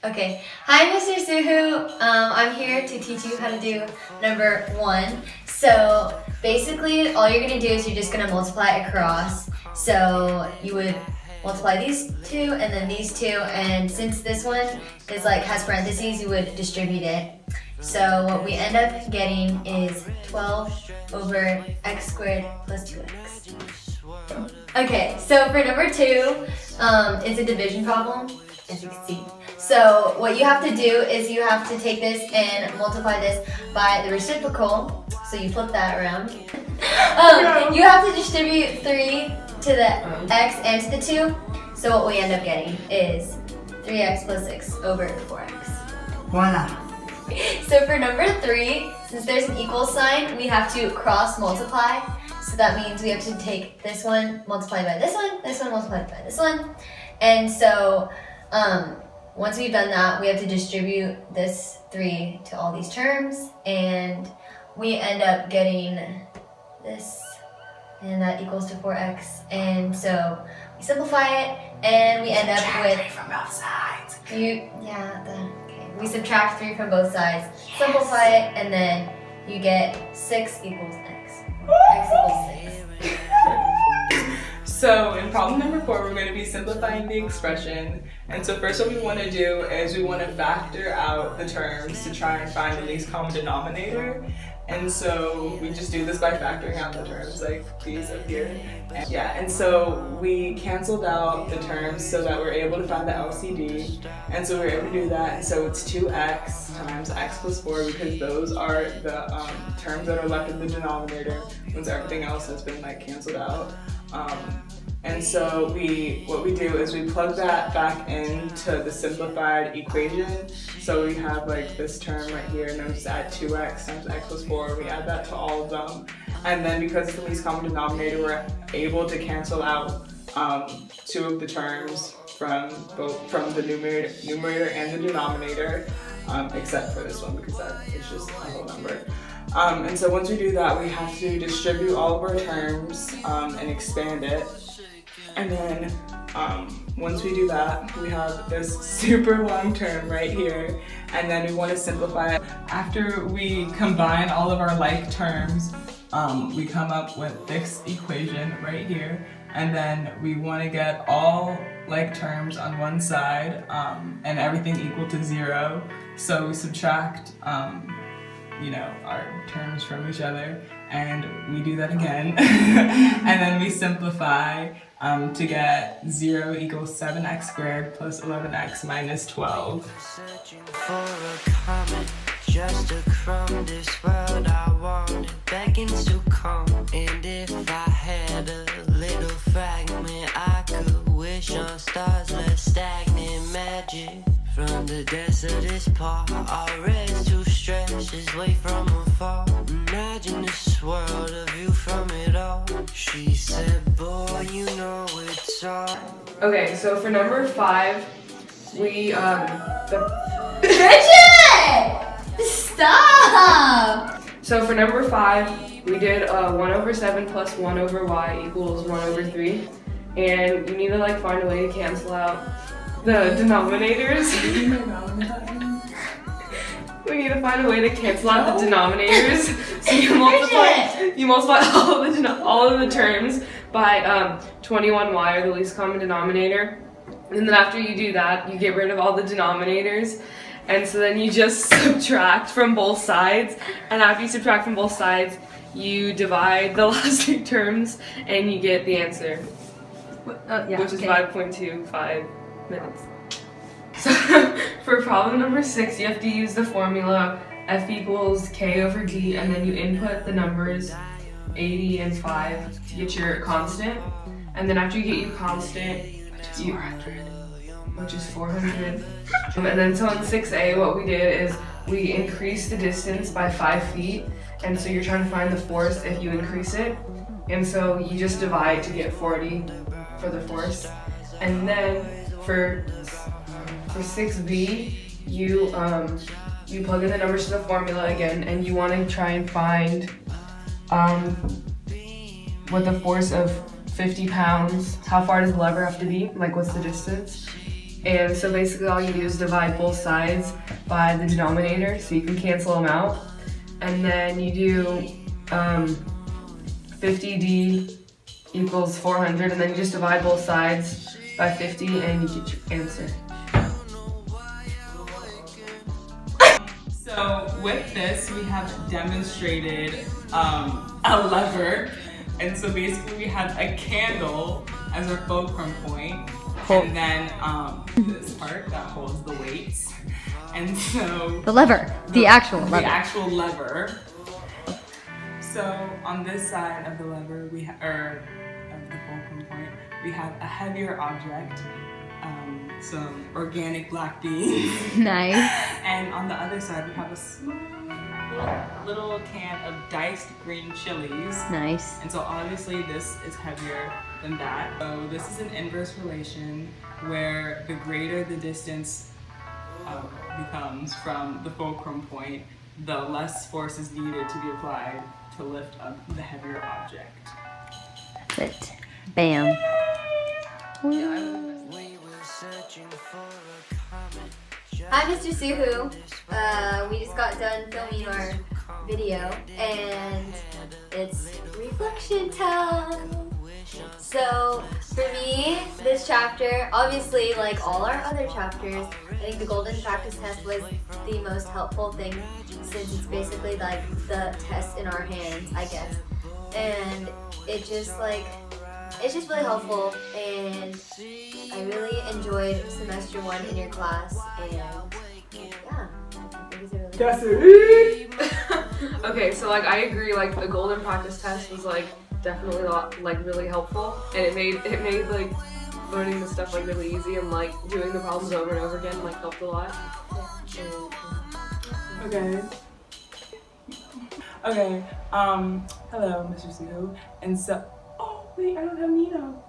Okay. Hi, Mr. Soohoo. I'm here to teach you how to do number 1. So basically, all you're gonna do is you're just gonna multiply across. So you would multiply these two and then these two, and since this one is like has parentheses, you would distribute it. So what we end up getting is 12 over x squared plus 2x. Okay, so for number 2, it's a division problem, as you can see. So what you have to do is you have to take this and multiply this by the reciprocal. So you flip that around. You have to distribute 3 to the x and to the 2. So what we end up getting is 3x plus 6 over 4x. Voila. So for number 3, since there's an equal sign, we have to cross multiply. So that means we have to take this one multiplied by this one multiplied by this one. And so once we've done that, we have to distribute this 3 to all these terms, and we end up getting this, and that equals to 4x. And so we simplify it, and we end up with 3 from both sides. We subtract 3 from both sides, simplify it, and then you get 6 equals x. X equals 6. So in problem number 4, we're going to be simplifying the expression. And so first what we want to do is we want to factor out the terms to try and find the least common denominator. And so we just do this by factoring out the terms like these up here. And so we canceled out the terms so that we're able to find the LCD. And so we're able to do that. And so it's 2x times x plus 4, because those are the terms that are left in the denominator once everything else has been like canceled out. And so what we do is we plug that back into the simplified equation. So we have like this term right here, and then we just add 2x times x plus 4. We add that to all of them. And then because it's the least common denominator, we're able to cancel out 2 of the terms from the numerator and the denominator, except for this one because that is just a whole number. And so once we do that, we have to distribute all of our terms and expand it. And then once we do that, we have this super long term right here, and then we want to simplify it. After we combine all of our like terms, we come up with this equation right here, and then we want to get all like terms on one side and everything equal to 0. So we subtract our terms from each other, and we do that again. And then we simplify to get 0 equals 7x squared plus 11x minus 12. Searching for a comment, just a crumb. This world I wanted beckons to come. And if I had a little fragment, I could wish on stars, less stagnant magic. From the depths of this part, our rest too stretched is way from afar. Imagine this world, a view from it all. She said, boy, you know it's all. Okay, so for number 5, we Bridget! Stop! So for number 5, we did 1 over 7 plus 1 over y equals 1 over 3, and you need to like find a way to cancel out the denominators. We need to find a way to cancel out the denominators. So you multiply all of the terms by 21y, or the least common denominator. And then after you do that, you get rid of all the denominators. And so then you just subtract from both sides. And after you subtract from both sides, you divide the last 2 terms and you get the answer, which is 5.25 minutes. So for problem number 6, you have to use the formula f equals k over d, and then you input the numbers 80 and 5 to get your constant. And then after you get your constant, which is 400. And then so in 6a, what we did is we increased the distance by 5 feet. And so you're trying to find the force if you increase it. And so you just divide to get 40 for the force. And then for 6b, you plug in the numbers to the formula again, and you want to try and find what the force of 50 pounds, how far does the lever have to be, like what's the distance, And so basically all you do is divide both sides by the denominator so you can cancel them out. And then you do 50d equals 400, and then you just divide both sides by 50 and you get your answer. So with this, we have demonstrated a lever. And so basically we have a candle as our fulcrum point, and then this part that holds the weights. And so The lever, the actual lever. The actual lever. So on this side of the lever, of the fulcrum point, we have a heavier object, some organic black beans. Nice. And on the other side, we have a small little can of diced green chilies. Nice. And so obviously this is heavier than that. So this is an inverse relation where the greater the distance becomes from the fulcrum point, the less force is needed to be applied to lift up the heavier object. That's it. Bam. Hi, Mr.Soohoo. We just got done filming our video, and it's reflection time. So for me, this chapter, obviously like all our other chapters, I think the golden practice test was the most helpful thing, since it's basically like the test in our hands, I guess. And it's just really helpful, and I really enjoyed semester 1 in your class, and yeah, I think it's a really That's it. Okay, so like I agree, like the golden practice test was like definitely like really helpful, and it made like learning the stuff like really easy, and like doing the problems over and over again like helped a lot. Okay. Okay. Hello, Mr.Soohoo. And so, oh wait, I don't have Nino.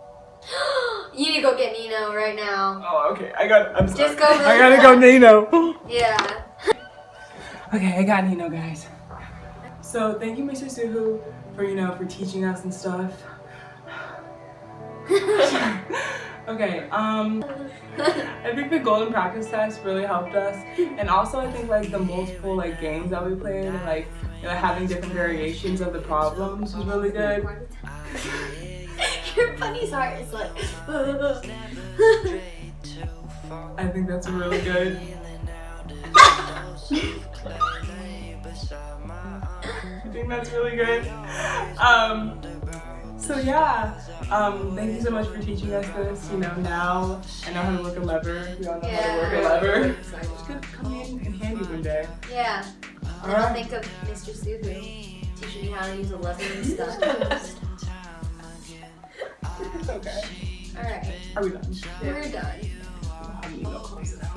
You need to go get Nino right now. Oh, okay. I'm sorry. Just go. I gotta go Nino. Yeah. Okay, I got Nino, guys. So thank you, Mr.Soohoo, for teaching us and stuff. Okay, I think the golden practice test really helped us, and also I think like the multiple like games that we played, and like having different variations of the problems was really good. Your bunny's heart is like. I think that's really good. I think that's really good. So yeah, thank you so much for teaching us this. Now I know how to work a lever. We all know how to work a lever. So I just could come in handy one day. Yeah. And I'll think of Mr.Soohoo teaching me how to use a lever and stuff. Okay. Alright. Are we done? We're done. How do you know close it out?